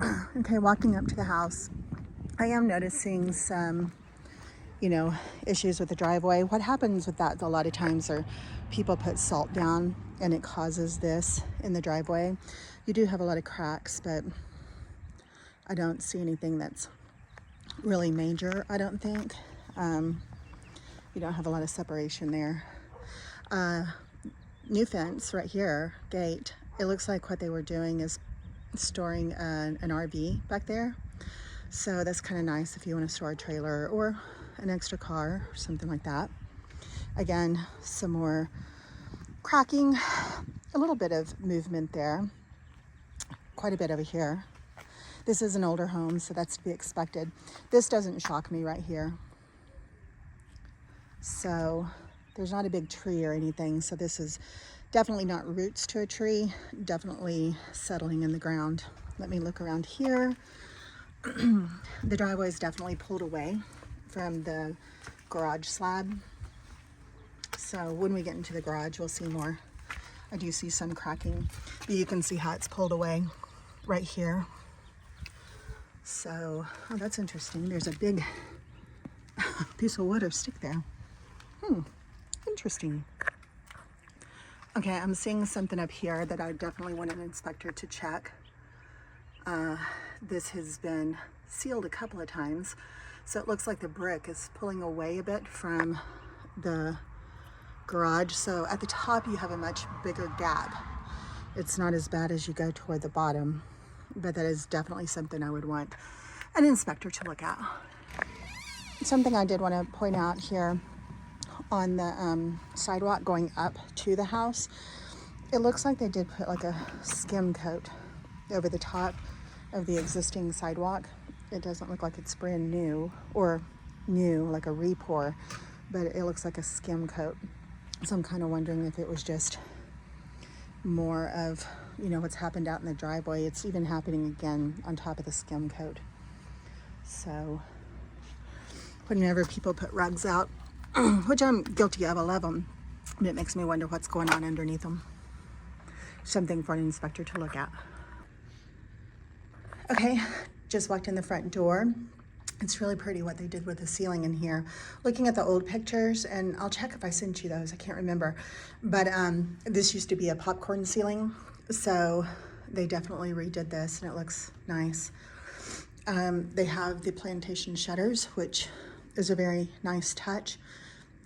Okay, walking up to the house, I am noticing some, issues with the driveway. What happens with that a lot of times are people put salt down and it causes this in the driveway. You do have a lot of cracks, but I don't see anything that's really major, I don't think. You don't have a lot of separation there. New fence right here, gate. It looks like what they were doing is storing an RV back there. So that's kind of nice if you want to store a trailer or an extra car or something like that. Again, some more cracking, a little bit of movement there, quite a bit over here. This is an older home, so that's to be expected. This doesn't shock me right here. So there's not a big tree or anything, so this is definitely not roots to a tree, definitely settling in the ground. Let me look around here. The driveway is definitely pulled away from the garage slab. So when we get into the garage, we'll see more. I do see some cracking, but you can see how it's pulled away right here. So, oh, that's interesting. There's a big piece of wood or stick there. Interesting. Okay, I'm seeing something up here that I definitely want an inspector to check. This has been sealed a couple of times, so it looks like the brick is pulling away a bit from the garage. So at the top you have a much bigger gap. It's not as bad as you go toward the bottom, but that is definitely something I would want an inspector to look at. Something I did want to point out here on the sidewalk going up to the house, it looks like they did put like a skim coat over the top of the existing sidewalk. It doesn't look like it's brand new or new, like a re-pour, but it looks like a skim coat. So I'm kind of wondering if it was just more of, what's happened out in the driveway. It's even happening again on top of the skim coat. So whenever people put rugs out, which I'm guilty of, I love them, but it makes me wonder what's going on underneath them. Something for an inspector to look at. Okay, just walked in the front door. It's really pretty what they did with the ceiling in here. Looking at the old pictures, and I'll check if I sent you those, I can't remember. But this used to be a popcorn ceiling, so they definitely redid this and it looks nice. They have the plantation shutters, which is a very nice touch.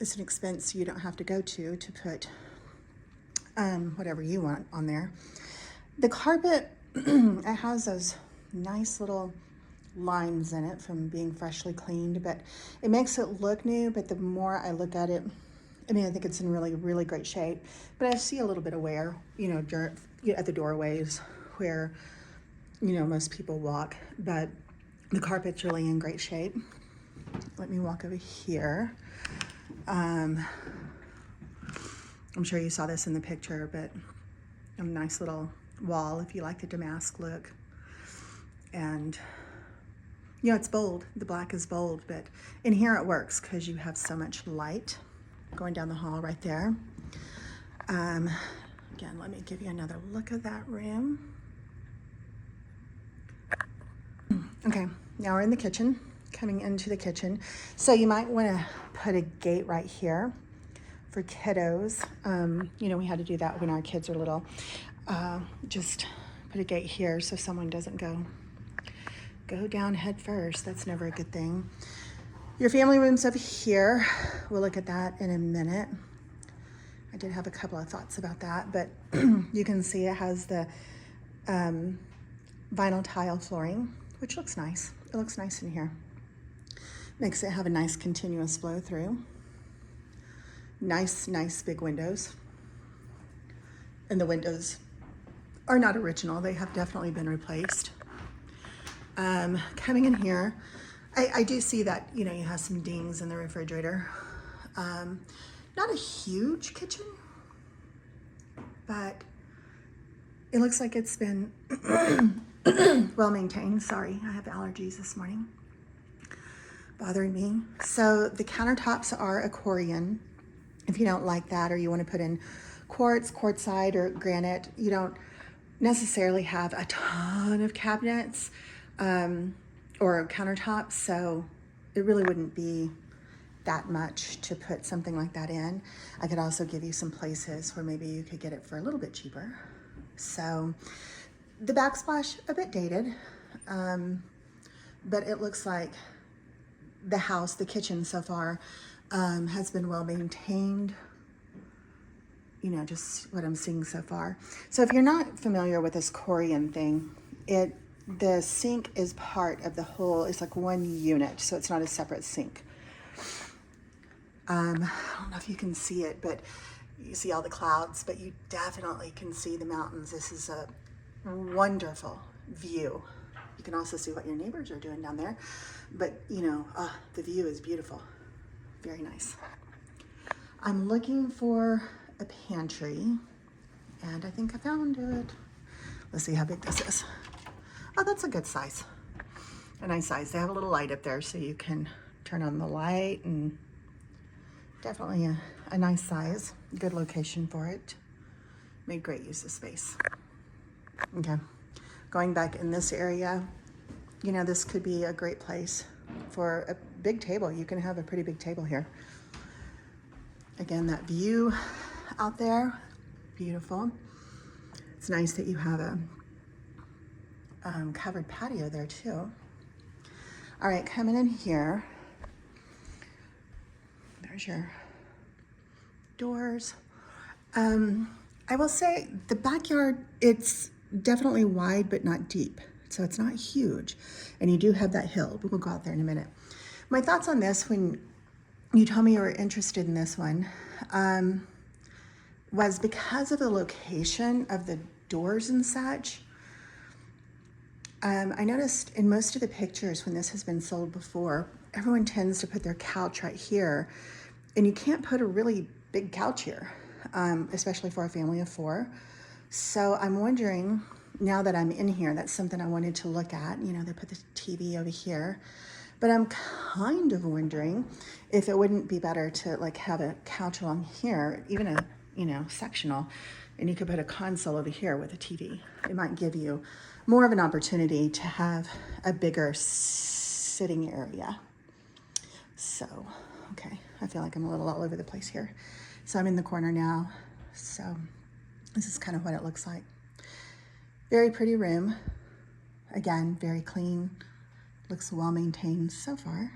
It's an expense you don't have to go to put whatever you want on there. The carpet, it has those nice little lines in it from being freshly cleaned, but it makes it look new. But the more I look at it, I think it's in really, really great shape, but I see a little bit of wear, dirt at the doorways where, most people walk, but the carpet's really in great shape. Let me walk over here. I'm sure you saw this in the picture, but a nice little wall if you like the damask look. And it's bold. The black is bold, but in here it works because you have so much light going down the hall right there. Again, let me give you another look at that room. Okay, now we're in the kitchen, coming into the kitchen. So you might want to put a gate right here for kiddos. We had to do that when our kids were little. Just put a gate here so someone doesn't go down head first. That's never a good thing. Your family room's over here. We'll look at that in a minute. I did have a couple of thoughts about that, but you can see it has the vinyl tile flooring, which looks nice. It looks nice in here. Makes it have a nice continuous flow through. Nice big windows. And the windows are not original. They have definitely been replaced. Coming in here, I do see that, you have some dings in the refrigerator. Not a huge kitchen, but it looks like it's been well maintained. Sorry, I have allergies this morning, bothering me. So the countertops are Corian. If you don't like that, or you want to put in quartz, quartzite, or granite, you don't necessarily have a ton of cabinets or countertops, so it really wouldn't be that much to put something like that in. I could also give you some places where maybe you could get it for a little bit cheaper. So the backsplash, a bit dated, but it looks like the house, the kitchen so far, has been well maintained. You know, just what I'm seeing so far. So if you're not familiar with this Korean thing, the sink is part of the whole, it's like one unit, so it's not a separate sink. I don't know if you can see it, but you see all the clouds, but you definitely can see the mountains. This is a wonderful view. You can also see what your neighbors are doing down there, but you know, the view is beautiful. Very nice. I'm looking for a pantry, and I think I found it. Let's see how big this is. Oh, that's a good size. A nice size. They have a little light up there so you can turn on the light, and definitely a nice size. Good location for it. Made great use of space. Okay, going back in this area, you know, this could be a great place for a big table. You can have a pretty big table here. Again, that view out there, beautiful. It's nice that you have a covered patio there too. All right, coming in here, there's your doors. I will say the backyard, it's definitely wide but not deep, so it's not huge, and you do have that hill, but we'll go out there in a minute. My thoughts on this, when you told me you were interested in this one, was because of the location of the doors and such. I noticed in most of the pictures when this has been sold before, everyone tends to put their couch right here, and you can't put a really big couch here, especially for a family of 4. So I'm wondering, now that I'm in here, that's something I wanted to look at. You know, they put the TV over here, but I'm kind of wondering if it wouldn't be better to like have a couch along here, even a, you know, sectional, and you could put a console over here with a TV. It might give you more of an opportunity to have a bigger sitting area. So, okay, I feel like I'm a little all over the place here. So I'm in the corner now. So this is kind of what it looks like. Very pretty room. Again, very clean. Looks well maintained so far.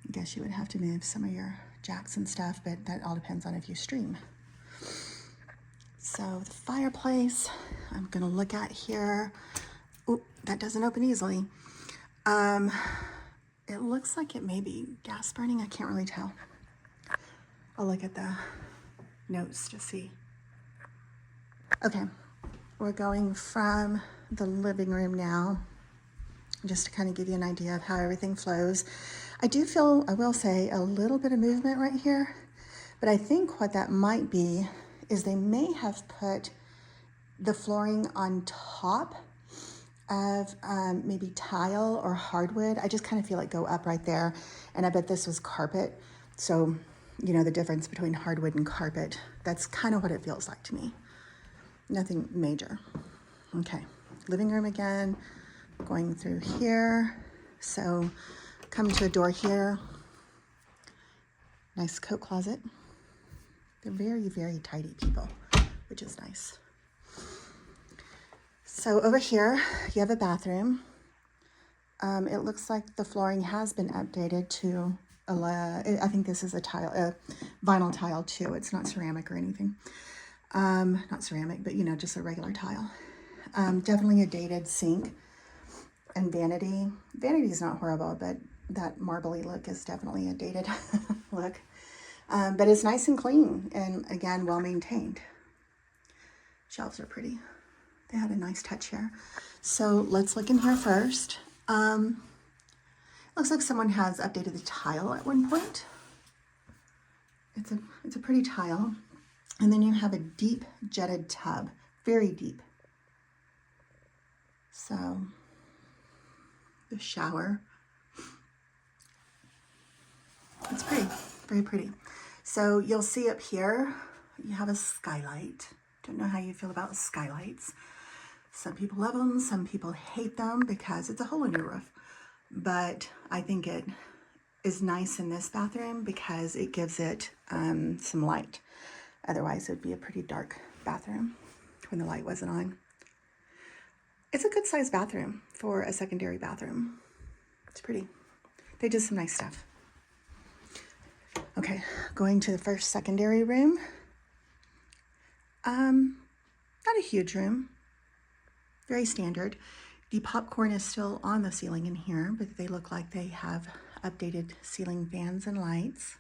I guess you would have to move some of your jacks and stuff, but that all depends on if you stream. So the fireplace, I'm gonna look at here. Oh, that doesn't open easily. It looks like it may be gas burning. I can't really tell. I'll look at the notes to see. Okay, we're going from the living room now, just to kind of give you an idea of how everything flows. I do feel, I will say, a little bit of movement right here, but I think what that might be is they may have put the flooring on top of maybe tile or hardwood. I just kind of feel like go up right there, and I bet this was carpet. So, you know, the difference between hardwood and carpet, that's kind of what it feels like to me. Nothing major. Okay, living room again, going through here. So coming to a door here, nice coat closet. They're very, very tidy people, which is nice. So over here, you have a bathroom. It looks like the flooring has been updated to, I think this is a tile, vinyl tile too. It's not ceramic or anything. Not ceramic, but you know, just a regular tile. Definitely a dated sink and vanity. Vanity is not horrible, but that marbly look is definitely a dated look. But it's nice and clean, and again, well maintained. Shelves are pretty. They had a nice touch here. So let's look in here first. Looks like someone has updated the tile at one point. It's a pretty tile. And then you have a deep jetted tub, very deep. So the shower, it's pretty, very pretty. So you'll see up here, you have a skylight. Don't know how you feel about skylights. Some people love them, some people hate them because it's a hole in your roof. But I think it is nice in this bathroom because it gives it some light. Otherwise, it would be a pretty dark bathroom when the light wasn't on. It's a good sized bathroom for a secondary bathroom. It's pretty. They did some nice stuff. Okay, going to the first secondary room. Not a huge room, very standard. The popcorn is still on the ceiling in here, but they look like they have updated ceiling fans and lights.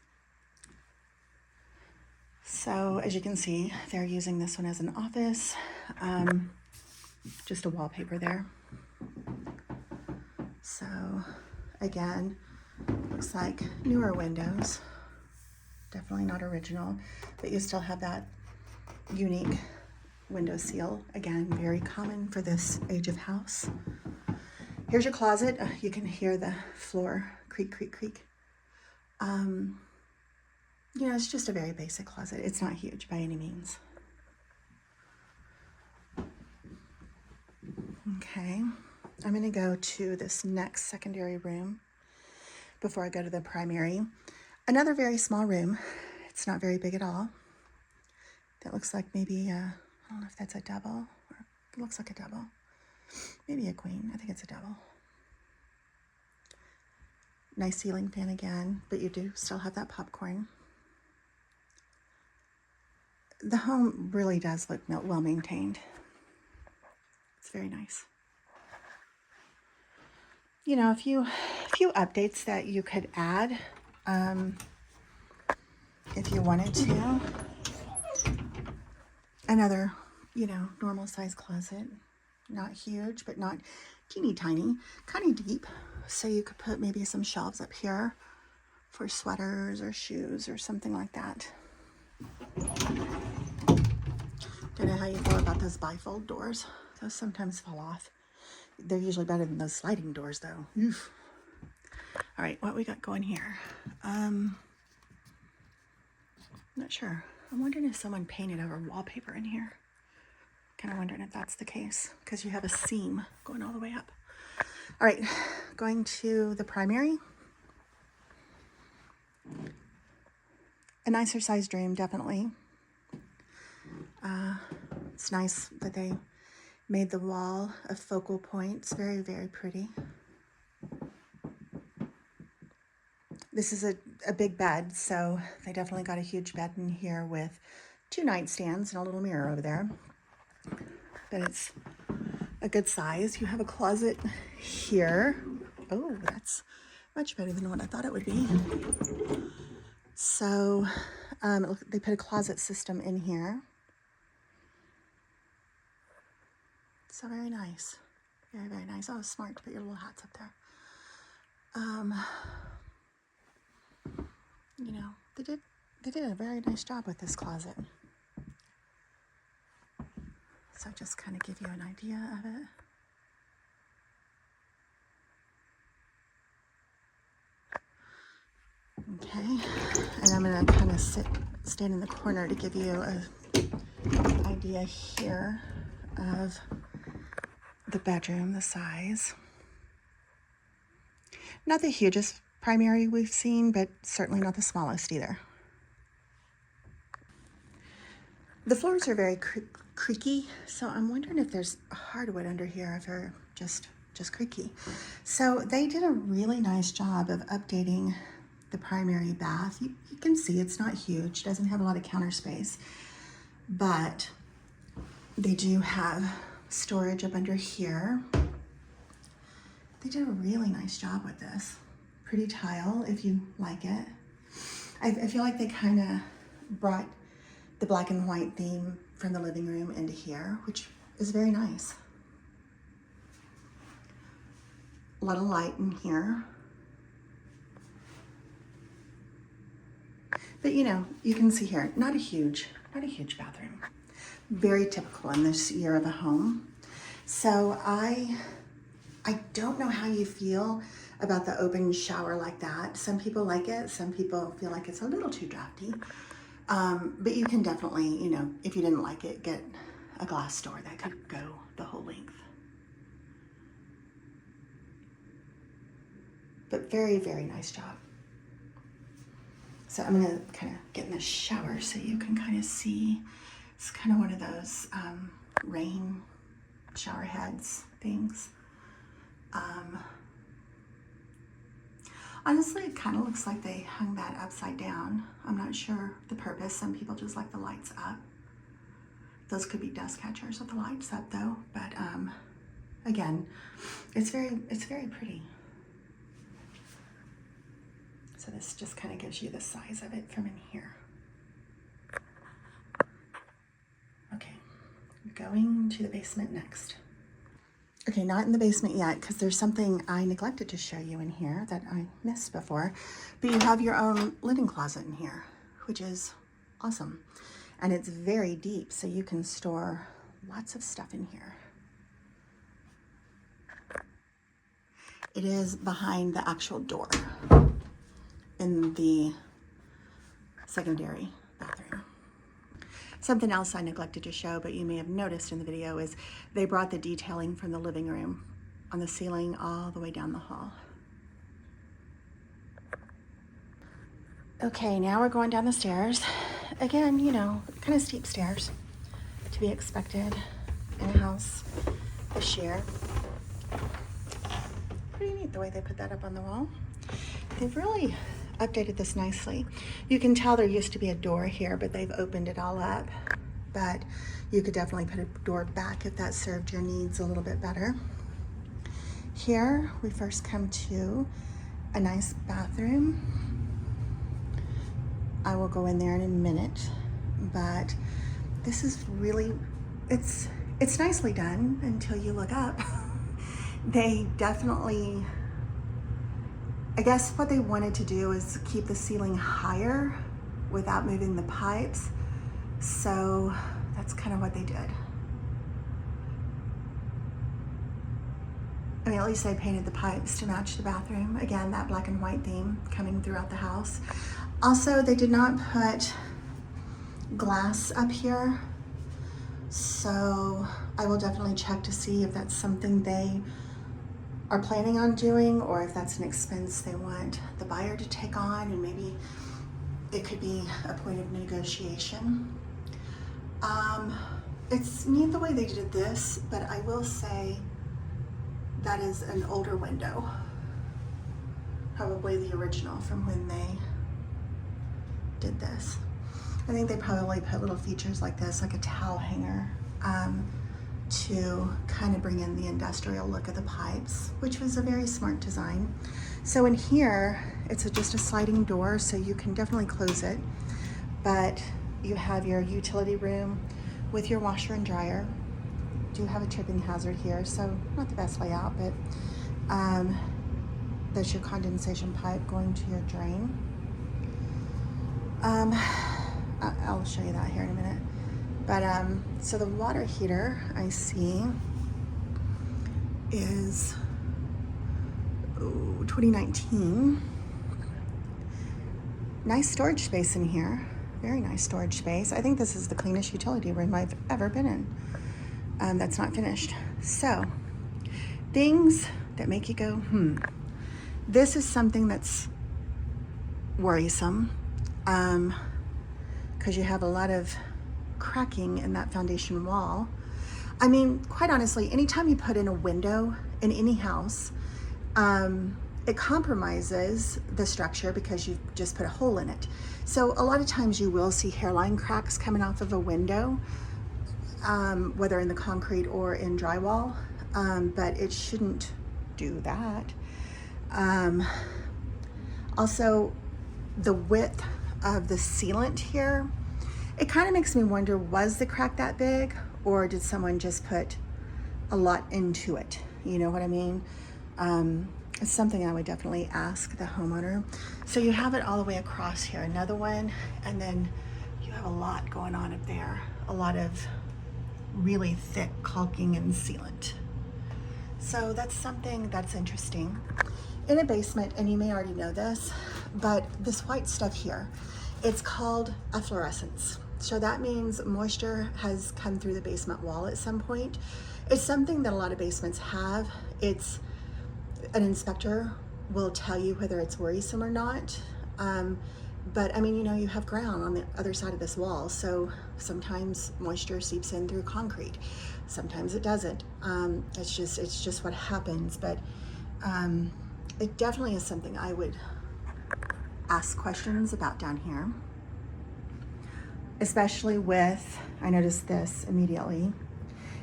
So as you can see, they're using this one as an office. Just a wallpaper there. So again, looks like newer windows. Definitely not original, but you still have that unique window seal. Again, very common for this age of house. Here's your closet. You can hear the floor creak, creak, creak. You know, it's just a very basic closet. It's not huge by any means. Okay, I'm gonna go to this next secondary room before I go to the primary. Another very small room. It's not very big at all. That looks like maybe, I don't know if that's a double, or it looks like a double. Maybe a queen, I think it's a double. Nice ceiling fan again, but you do still have that popcorn. The home really does look well maintained. It's very nice. You know, a few updates that you could add if you wanted to. Another, you know, normal size closet. Not huge, but not teeny tiny. Kind of deep. So you could put maybe some shelves up here for sweaters or shoes or something like that. Don't know how you feel about those bifold doors. Those sometimes fall off. They're usually better than those sliding doors though. Oof. All right, what we got going here? Not sure. I'm wondering if someone painted over wallpaper in here. Kind of wondering if that's the case because you have a seam going all the way up. All right, going to the primary. A nicer sized room, definitely. It's nice that they made the wall a focal point. It's very, very pretty. This is a big bed, so they definitely got a huge bed in here with 2 nightstands and a little mirror over there. But it's a good size. You have a closet here. Oh, that's much better than what I thought it would be. So they put a closet system in here. So very nice. Very, very nice. Oh, smart to put your little hats up there. You know, they did a very nice job with this closet. So just kind of give you an idea of it. Okay, and I'm gonna kind of stand in the corner to give you an idea here of the bedroom, the size. Not the hugest primary we've seen, but certainly not the smallest either. The floors are very creaky, so I'm wondering if there's hardwood under here, if they're just creaky. So they did a really nice job of updating the primary bath. You can see it's not huge, doesn't have a lot of counter space, but they do have storage up under here. They did a really nice job with this. Pretty tile if you like it. I feel like they kind of brought the black and white theme from the living room into here, which is very nice. A lot of light in here. But you know, you can see here, not a huge bathroom. Very typical in this year of a home. So I don't know how you feel about the open shower like that. Some people like it, some people feel like it's a little too drafty. But you can definitely, you know, if you didn't like it, get a glass door that could go the whole length. But very, very nice job. So I'm gonna kind of get in the shower so you can kind of see. It's kind of one of those rain shower heads things. Honestly, it kind of looks like they hung that upside down. I'm not sure the purpose. Some people just like the lights up. Those could be dust catchers with the lights up though. But again, it's very pretty. So this just kind of gives you the size of it from in here. Okay, going to the basement next. Okay, not in the basement yet because there's something I neglected to show you in here that I missed before. But you have your own linen closet in here, which is awesome. And it's very deep, so you can store lots of stuff in here. It is behind the actual door in the secondary bathroom. Something else I neglected to show, but you may have noticed in the video, is they brought the detailing from the living room on the ceiling all the way down the hall. Okay, now we're going down the stairs. Again, you know, kind of steep stairs to be expected in a house this year. Pretty neat the way they put that up on the wall. They've really updated this nicely. You can tell there used to be a door here, but they've opened it all up. But you could definitely put a door back if that served your needs a little bit better. Here we first come to a nice bathroom. I will go in there in a minute, but this is really, it's nicely done until you look up. They definitely, I guess what they wanted to do is keep the ceiling higher without moving the pipes. So that's kind of what they did. I mean, at least they painted the pipes to match the bathroom. Again, that black and white theme coming throughout the house. Also, they did not put glass up here. So I will definitely check to see if that's something they are planning on doing, or if that's an expense they want the buyer to take on, and maybe it could be a point of negotiation. It's neat the way they did this, but I will say that is an older window, probably the original from when they did this. I think they probably put little features like this, like a towel hanger, to kind of bring in the industrial look of the pipes, which was a very smart design. So in here, it's just a sliding door, so you can definitely close it, but you have your utility room with your washer and dryer. Do have a tripping hazard here, so not the best layout, but there's your condensation pipe going to your drain. I'll show you that here in a minute. But so the water heater I see is 2019. Nice storage space in here. Very nice storage space. I think this is the cleanest utility room I've ever been in. That's not finished. So things that make you go, This is something that's worrisome, because you have a lot of cracking in that foundation wall. I mean, quite honestly, anytime you put in a window in any house, it compromises the structure because you've just put a hole in it. So a lot of times you will see hairline cracks coming off of a window, whether in the concrete or in drywall, but it shouldn't do that. Also, the width of the sealant here, it kind of makes me wonder, was the crack that big, or did someone just put a lot into it? You know what I mean? It's something I would definitely ask the homeowner. So you have it all the way across here, another one, and then you have a lot going on up there, a lot of really thick caulking and sealant. So that's something that's interesting. In a basement, and you may already know this, but this white stuff here, It's called efflorescence. So that means moisture has come through the basement wall at some point. It's something that a lot of basements have. It's an inspector will tell you whether it's worrisome or not. But I mean, you know, you have ground on the other side of this wall, so sometimes moisture seeps in through concrete. Sometimes it doesn't. It's just what happens. But it definitely is something I would ask questions about down here, especially with, I noticed this immediately,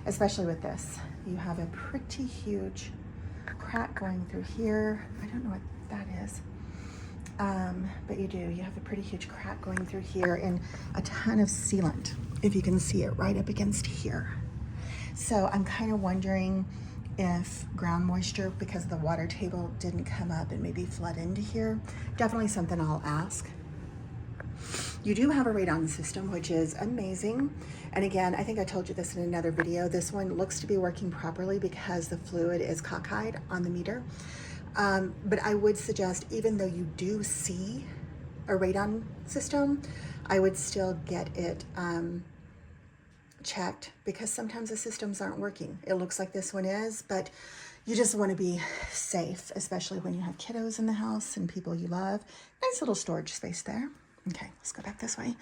especially with this. You have a pretty huge crack going through here. I don't know what that is, but you do. You have a pretty huge crack going through here and a ton of sealant, if you can see it right up against here. So I'm kind of wondering if ground moisture, because the water table didn't come up and maybe flood into here. Definitely something I'll ask. You do have a radon system, which is amazing. And again, I think I told you this in another video. This one looks to be working properly because the fluid is cockeyed on the meter. But I would suggest, even though you do see a radon system, I would still get it checked, because sometimes the systems aren't working. It looks like this one is, but you just want to be safe, especially when you have kiddos in the house and people you love. Nice little storage space there. Okay, let's go back this way.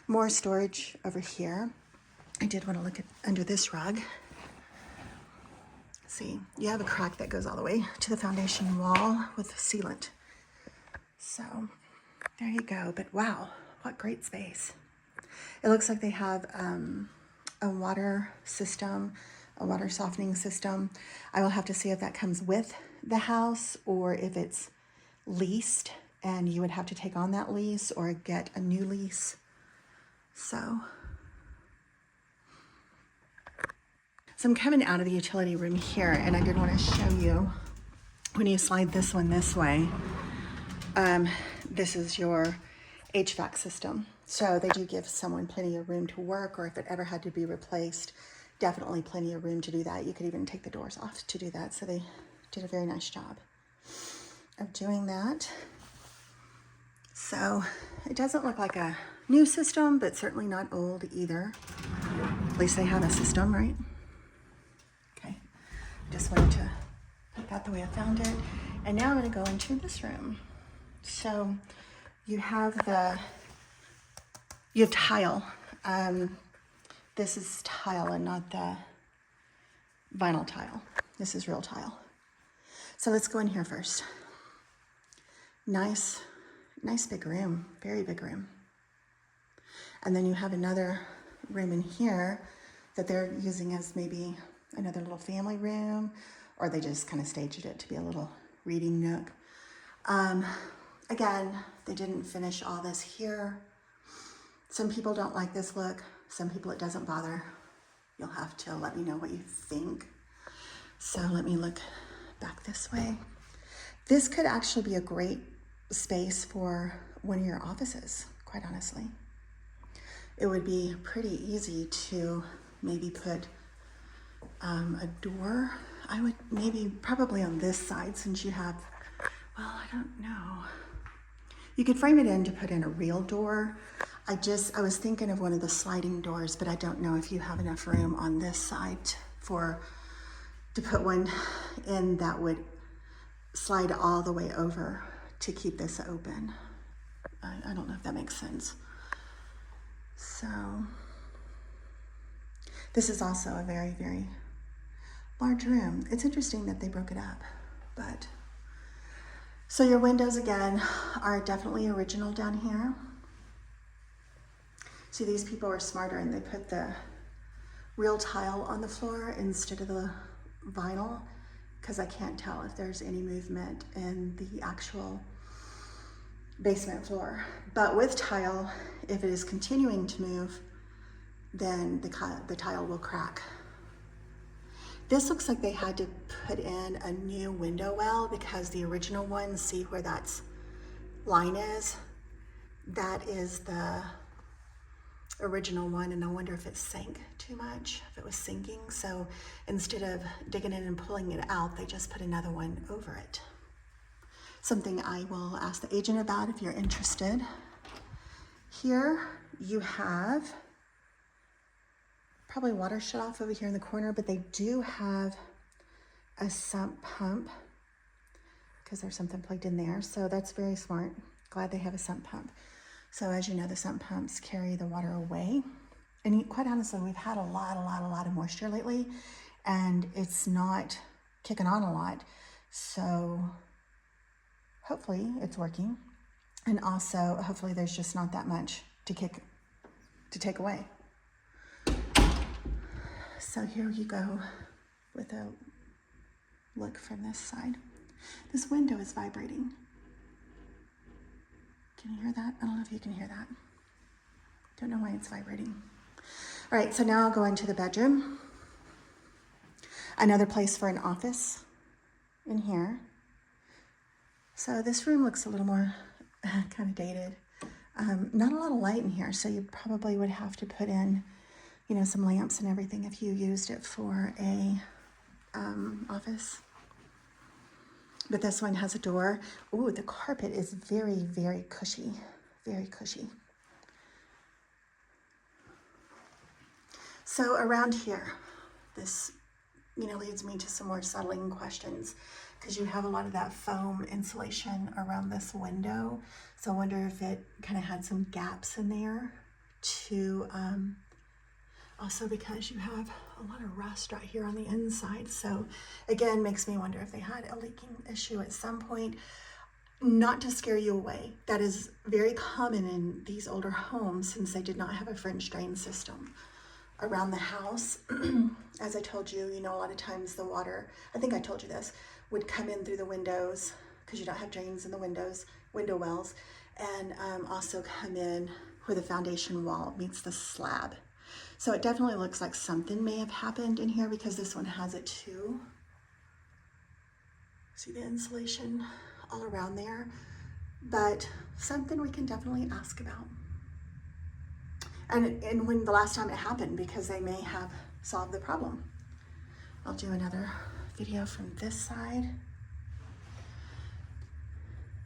More storage over here. I did want to look at under this rug. See, you have a crack that goes all the way to the foundation wall with sealant. So there you go. But wow, what great space. It looks like they have a water system, a water softening system. I will have to see if that comes with the house or if it's leased and you would have to take on that lease or get a new lease. So I'm coming out of the utility room here, and I did want to show you, when you slide this one this way, this is your HVAC system. So they do give someone plenty of room to work, or if it ever had to be replaced, definitely plenty of room to do that. You could even take the doors off to do that. So they did a very nice job of doing that. So it doesn't look like a new system, but certainly not old either. At least they have a system, right? Okay, just wanted to put that the way I found it. And now I'm gonna go into this room. So you have tile. This is tile and not the vinyl tile. This is real tile. So let's go in here first. Nice big room, very big room. And then you have another room in here that they're using as maybe another little family room, or they just kind of staged it to be a little reading nook. Again, they didn't finish all this here. Some people don't like this look. Some people it doesn't bother. You'll have to let me know what you think. So let me look back this way. This could actually be a great space for one of your offices, quite honestly. It would be pretty easy to maybe put a door. I would probably on this side, since you have, well, I don't know. You could frame it in to put in a real door. I was thinking of one of the sliding doors, but I don't know if you have enough room on this side to put one in that would slide all the way over to keep this open. I don't know if that makes sense. So this is also a very, very large room. It's interesting that they broke it up, but so your windows again are definitely original down here. See, these people are smarter and they put the real tile on the floor instead of the vinyl, because I can't tell if there's any movement in the actual basement floor. But with tile, if it is continuing to move, then the tile will crack. This looks like they had to put in a new window well, because the original one, see where that line is? That is the original one, and I wonder if it sank too much, if it was sinking. So instead of digging in and pulling it out, they just put another one over it. Something I will ask the agent about if you're interested. Here you have probably water shut off over here in the corner, but they do have a sump pump because there's something plugged in there. So that's very smart. Glad they have a sump pump. So as you know, the sump pumps carry the water away. And quite honestly, we've had a lot of moisture lately, and it's not kicking on a lot. So hopefully it's working. And also, hopefully there's just not that much to take away. So here you go with a look from this side. This window is vibrating. Can you hear that? I don't know if you can hear that. Don't know why it's vibrating. All right, so now I'll go into the bedroom. Another place for an office in here. So this room looks a little more kind of dated. Not a lot of light in here, so you probably would have to put in, you know, some lamps and everything if you used it for a office. But this one has a door. Ooh, the carpet is very cushy, very cushy. So around here, this, you know, leads me to some more settling questions, because you have a lot of that foam insulation around this window. So I wonder if it kind of had some gaps in there too. Also because you have a lot of rust right here on the inside. So again, makes me wonder if they had a leaking issue at some point. Not to scare you away, that is very common in these older homes since they did not have a French drain system around the house. As I told you, you know, a lot of times the water, I think I told you this, would come in through the windows because you don't have drains in the windows, window wells, and also come in where the foundation wall meets the slab. So it definitely looks like something may have happened in here because this one has it too. See the insulation all around there, but something we can definitely ask about. And when the last time it happened, because they may have solved the problem. I'll do another video from this side.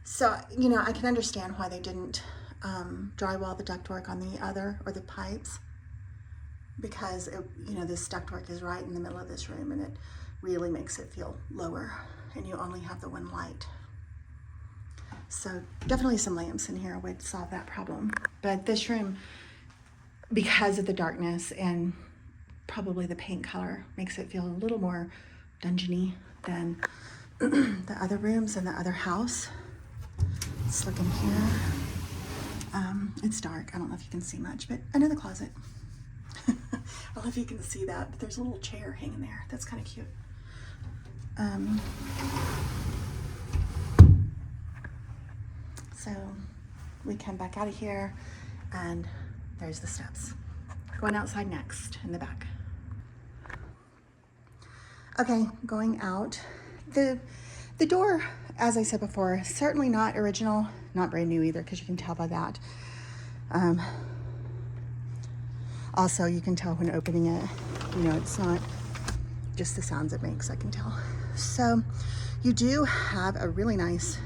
So, you know, I can understand why they didn't drywall the ductwork on the other, or the pipes, because it, you know, this ductwork is right in the middle of this room and it really makes it feel lower, and you only have the one light. So definitely some lamps in here would solve that problem. But this room, because of the darkness and probably the paint color, makes it feel a little more dungeony than the other rooms in the other house. Let's look in here. It's dark. I don't know if you can see much, but another closet. I don't know if you can see that, but there's a little chair hanging there. That's kind of cute. So we come back out of here, and there's the steps. Going outside next, in the back. Okay, going out. The door, as I said before, certainly not original, not brand new either, because you can tell by that. Also, you can tell when opening it, you know, it's not just the sounds it makes, I can tell. So you do have a really nice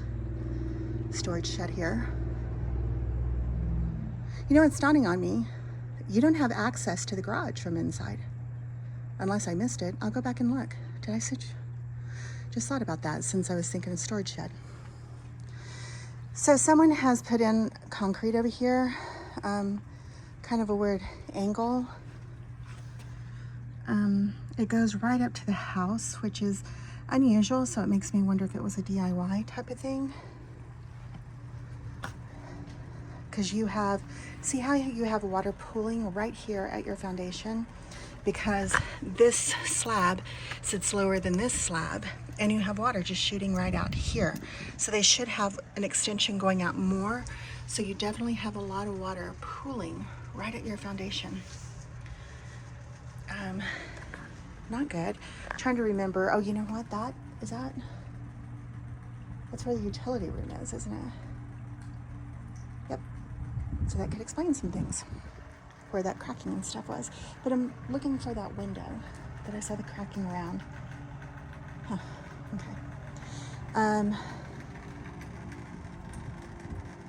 storage shed here. You know, it's dawning on me, you don't have access to the garage from inside. Unless I missed it. I'll go back and look. Did I just thought about that since I was thinking of storage shed. So someone has put in concrete over here, kind of a weird angle. It goes right up to the house, which is unusual, so it makes me wonder if it was a DIY type of thing. Because you have, see how you have water pooling right here at your foundation? Because this slab sits lower than this slab, and you have water just shooting right out here. So they should have an extension going out more. So you definitely have a lot of water pooling right at your foundation. Not good. I'm trying to remember. Oh, you know what? That's where the utility room is, isn't it? Yep. So that could explain some things, where that cracking and stuff was. But I'm looking for that window that I saw the cracking around. Huh, okay.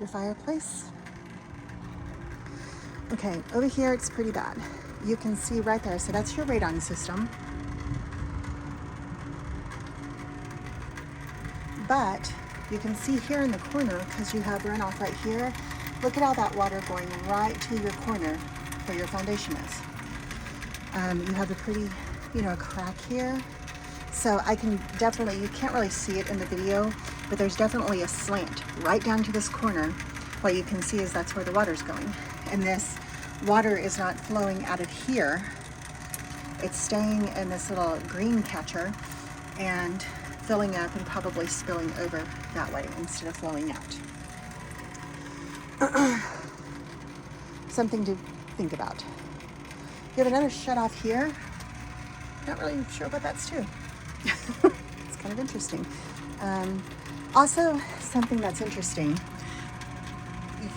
Your fireplace. Okay, over here it's pretty bad. You can see right there, so that's your radon system. But you can see here in the corner, because you have runoff right here, look at all that water going right to your corner where your foundation is. You have a pretty, a crack here. So I can definitely, you can't really see it in the video, but there's definitely a slant right down to this corner. What you can see is that's where the water's going. And this water is not flowing out of here. It's staying in this little green catcher and filling up and probably spilling over that way instead of flowing out. Something to think about. You have another shut off here. Not really sure what that's to. It's kind of interesting. Also, something that's interesting,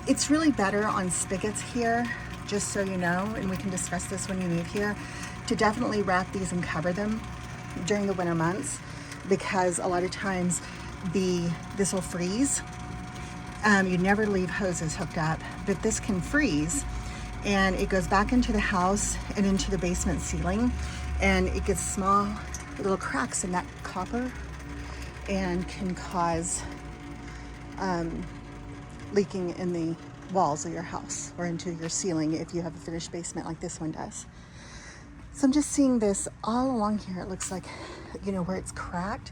it's really better on spigots here, just so you know, and we can discuss this when you move here, to definitely wrap these and cover them during the winter months, because a lot of times this will freeze. You never leave hoses hooked up, but this can freeze and it goes back into the house and into the basement ceiling, and it gets small little cracks in that copper and can cause leaking in the walls of your house or into your ceiling if you have a finished basement like this one does. So I'm just seeing this all along here. It looks like, where it's cracked,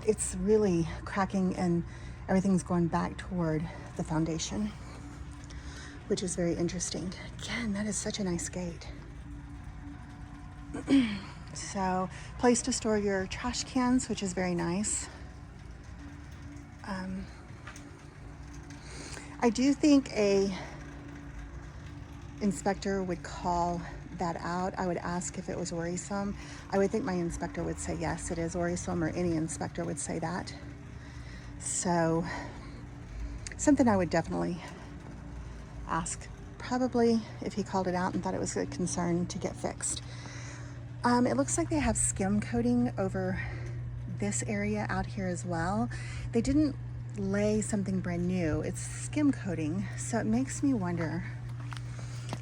it's really cracking and everything's going back toward the foundation, which is very interesting. Again, that is such a nice gate. So, place to store your trash cans, which is very nice. I do think a inspector would call that out. I would ask if it was worrisome. I would think my inspector would say yes, it is worrisome, or any inspector would say that. So, something I would definitely ask, probably if he called it out and thought it was a concern, to get fixed. It looks like they have skim coating over this area out here as well. They didn't lay something brand new. It's skim coating, so it makes me wonder,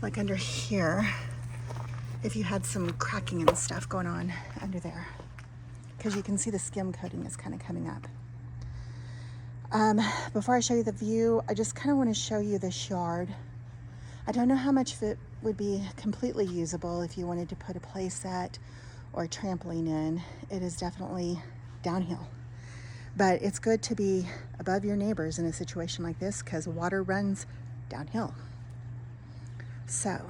like under here, if you had some cracking and stuff going on under there, because you can see the skim coating is kind of coming up. Before I show you the view, I just kind of want to show you this yard. I don't know how much of it would be completely usable if you wanted to put a play set or a trampoline in. It is definitely downhill, but it's good to be above your neighbors in a situation like this, because water runs downhill. So,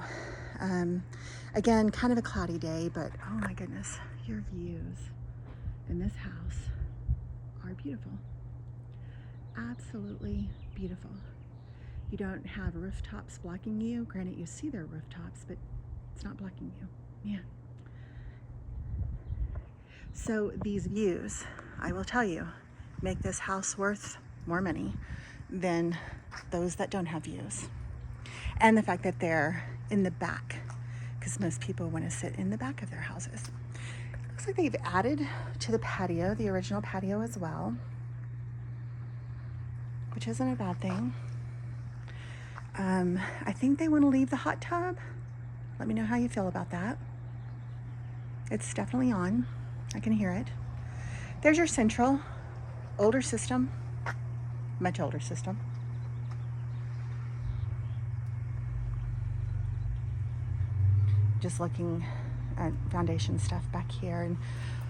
again, kind of a cloudy day, but oh my goodness, your views in this house are beautiful. Absolutely beautiful. You don't have rooftops blocking you. Granted, you see their rooftops, but it's not blocking you. Man. So these views, I will tell you, make this house worth more money than those that don't have views. And the fact that they're in the back, because most people want to sit in the back of their houses. Looks like they've added to the patio, the original patio as well, which isn't a bad thing. I think they want to leave the hot tub. Let me know how you feel about that. It's definitely on. I can hear it. There's your central, older system, much older system. Just looking at foundation stuff back here. And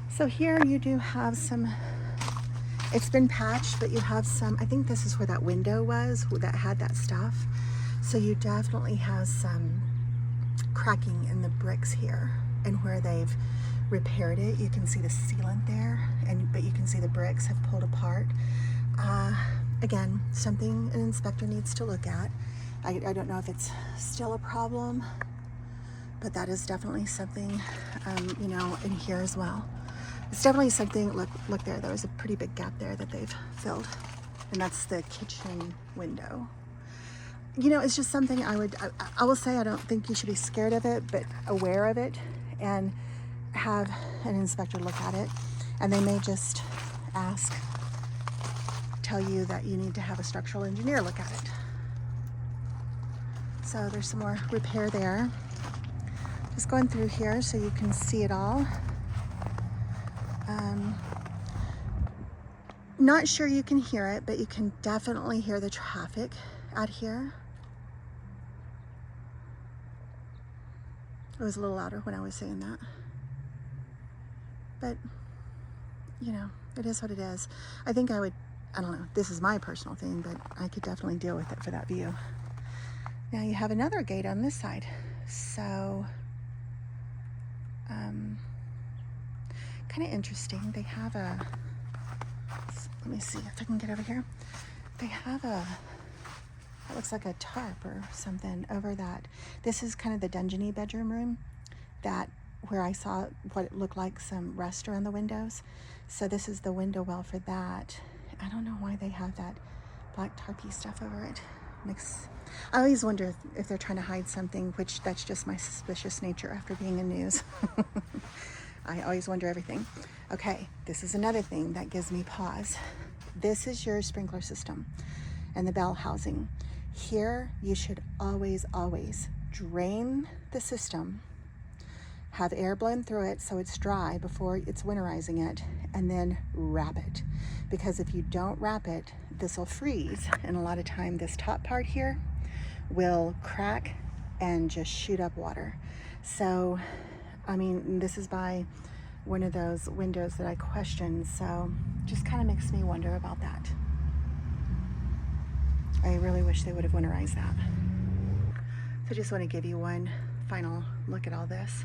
so here you do have some, it's been patched, but you have some, I think this is where that window was that had that stuff. So you definitely have some cracking in the bricks here, and where they've repaired it, you can see the sealant there, but you can see the bricks have pulled apart. Again, something an inspector needs to look at. I don't know if it's still a problem, but that is definitely something, in here as well. It's definitely something, look there was a pretty big gap there that they've filled, and that's the kitchen window. It's just something I will say, I don't think you should be scared of it, but aware of it, and have an inspector look at it. And they may just tell you that you need to have a structural engineer look at it. So there's some more repair there. Just going through here so you can see it all. Not sure you can hear it, but you can definitely hear the traffic out here. It was a little louder when I was saying that. But, you know, it is what it is. I think I would, I don't know, this is my personal thing, but I could definitely deal with it for that view. Now you have another gate on this side. So, kind of interesting. They have a, let me see if I can get over here. They have a, it looks like a tarp or something over that. This is kind of the dungeon-y bedroom room that where I saw what it looked like some rust around the windows. So this is the window well for that. I don't know why they have that black tarpy stuff over it. I always wonder if they're trying to hide something, which that's just my suspicious nature after being in news. I always wonder everything. Okay, this is another thing that gives me pause. This is your sprinkler system and the bell housing. Here, you should always, always drain the system, have air blown through it so it's dry before it's winterizing it, and then wrap it. Because if you don't wrap it, this will freeze, and a lot of time this top part here will crack and just shoot up water. So, I mean, this is by one of those windows that I questioned, so just kind of makes me wonder about that. I really wish they would have winterized that. So I just want to give you one final look at all this.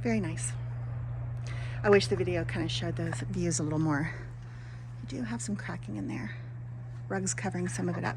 Very nice. I wish the video kind of showed those views a little more. You do have some cracking in there. Rugs covering some of it up.